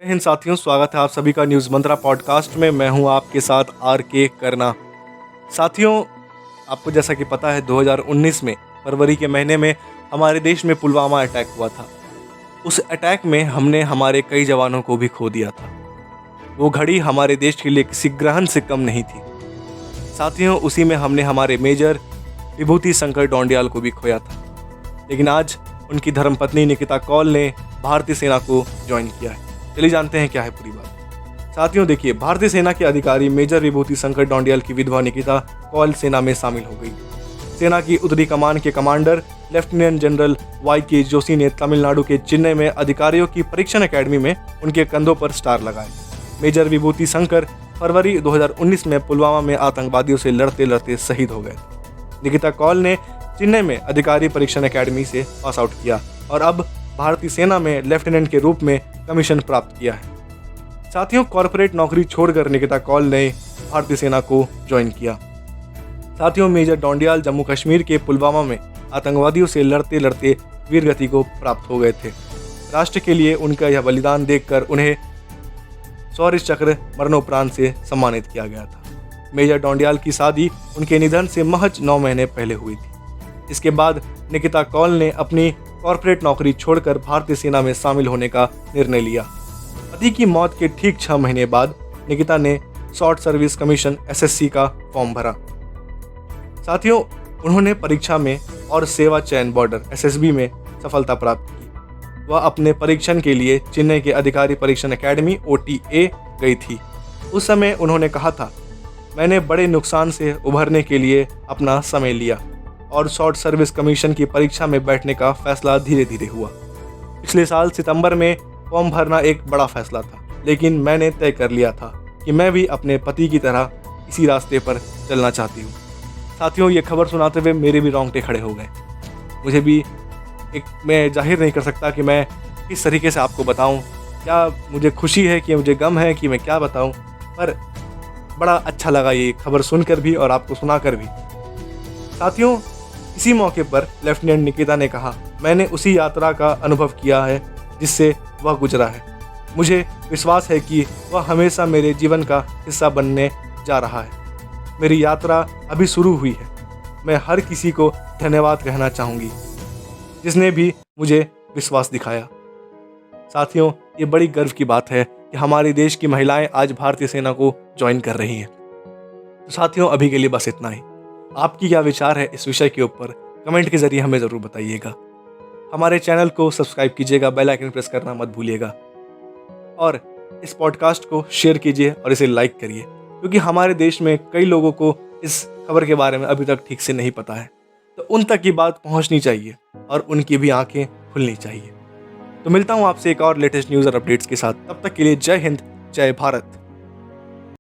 जय हिंद साथियों, स्वागत है आप सभी का न्यूज़ मंत्रा पॉडकास्ट में। मैं हूं आपके साथ आर के करना। साथियों, आपको जैसा कि पता है 2019 में फरवरी के महीने में हमारे देश में पुलवामा अटैक हुआ था। उस अटैक में हमने हमारे कई जवानों को भी खो दिया था। वो घड़ी हमारे देश के लिए किसी ग्रहण से कम नहीं थी। साथियों, उसी में हमने हमारे मेजर विभूति शंकर ढोंडियाल को भी खोया था। लेकिन आज उनकी धर्मपत्नी निकिता कौल ने भारतीय सेना को ज्वाइन किया है। चलिए जानते हैं क्या है पूरी बात। साथियों देखिए, भारतीय सेना के अधिकारी मेजर विभूति शंकर ढोंडियाल की विधवा निकिता कौल सेना में शामिल हो गई। सेना की उत्तरी कमान के commander lieutenant general YK Joshi ने तमिलनाडु के चेन्नई में अधिकारियों की परीक्षण एकेडमी में उनके कंधों पर स्टार लगाए। मेजर विभूति शंकर फरवरी 2019 में पुलवामा में आतंकवादियों से लड़ते लड़ते शहीद हो गए। निकिता कौल ने चेन्नई में अधिकारी परीक्षण एकेडमी से पास आउट किया और अब भारतीय सेना में लेफ्टिनेंट के रूप में कमीशन प्राप्त किया है। साथियों, कॉर्पोरेट नौकरी छोड़कर निकिता कौल ने भारतीय सेना को ज्वाइन किया। साथियों, मेजर ढोंडियाल जम्मू कश्मीर के पुलवामा में आतंकवादियों से लड़ते लड़ते वीरगति को प्राप्त हो गए थे। राष्ट्र के लिए उनका यह बलिदान देखकर उन्हें शौर्य चक्र मरणोपरांत से सम्मानित किया गया था। मेजर ढोंडियाल की शादी उनके निधन से महज 9 महीने पहले हुई थी। इसके बाद निकिता कौल ने अपनी कॉर्पोरेट नौकरी छोड़कर भारतीय सेना में शामिल होने का निर्णय लिया। पति की मौत के ठीक 6 महीने बाद निकिता ने शॉर्ट सर्विस कमीशन SSC का फॉर्म भरा। साथियों, उन्होंने परीक्षा में और सेवा चयन बॉर्डर SSB में सफलता प्राप्त की। वह अपने परीक्षण के लिए चेन्नई के अधिकारी परीक्षण एकेडमी OTA गई थी। उस समय उन्होंने कहा था, मैंने बड़े नुकसान से उभरने के लिए अपना समय लिया और शॉर्ट सर्विस कमीशन की परीक्षा में बैठने का फैसला धीरे धीरे हुआ। पिछले साल सितंबर में फॉर्म भरना एक बड़ा फैसला था, लेकिन मैंने तय कर लिया था कि मैं भी अपने पति की तरह इसी रास्ते पर चलना चाहती हूँ। साथियों, ये खबर सुनाते हुए मेरे भी रोंगटे खड़े हो गए। मुझे भी मैं जाहिर नहीं कर सकता कि मैं किस तरीके से आपको बताऊँ। क्या मुझे खुशी है, कि मुझे गम है, कि मैं क्या बताऊँ, पर बड़ा अच्छा लगा ये खबर सुनकर भी और आपको सुनाकर भी। साथियों, इसी मौके पर लेफ्टिनेंट निकिता ने कहा, मैंने उसी यात्रा का अनुभव किया है जिससे वह गुजरा है। मुझे विश्वास है कि वह हमेशा मेरे जीवन का हिस्सा बनने जा रहा है। मेरी यात्रा अभी शुरू हुई है। मैं हर किसी को धन्यवाद कहना चाहूँगी जिसने भी मुझे विश्वास दिखाया। साथियों, ये बड़ी गर्व की बात है कि हमारे देश की महिलाएं आज भारतीय सेना को ज्वाइन कर रही हैं। तो साथियों, अभी के लिए बस इतना ही। आपकी क्या विचार है इस विषय के ऊपर, कमेंट के जरिए हमें ज़रूर बताइएगा। हमारे चैनल को सब्सक्राइब कीजिएगा, बेल आइकन प्रेस करना मत भूलिएगा और इस पॉडकास्ट को शेयर कीजिए और इसे लाइक करिए, क्योंकि हमारे देश में कई लोगों को इस खबर के बारे में अभी तक ठीक से नहीं पता है। तो उन तक ये बात पहुंचनी चाहिए और उनकी भी आंखें खुलनी चाहिए। तो मिलता हूं आपसे एक और लेटेस्ट न्यूज़ और अपडेट्स के साथ। तब तक के लिए जय हिंद, जय भारत।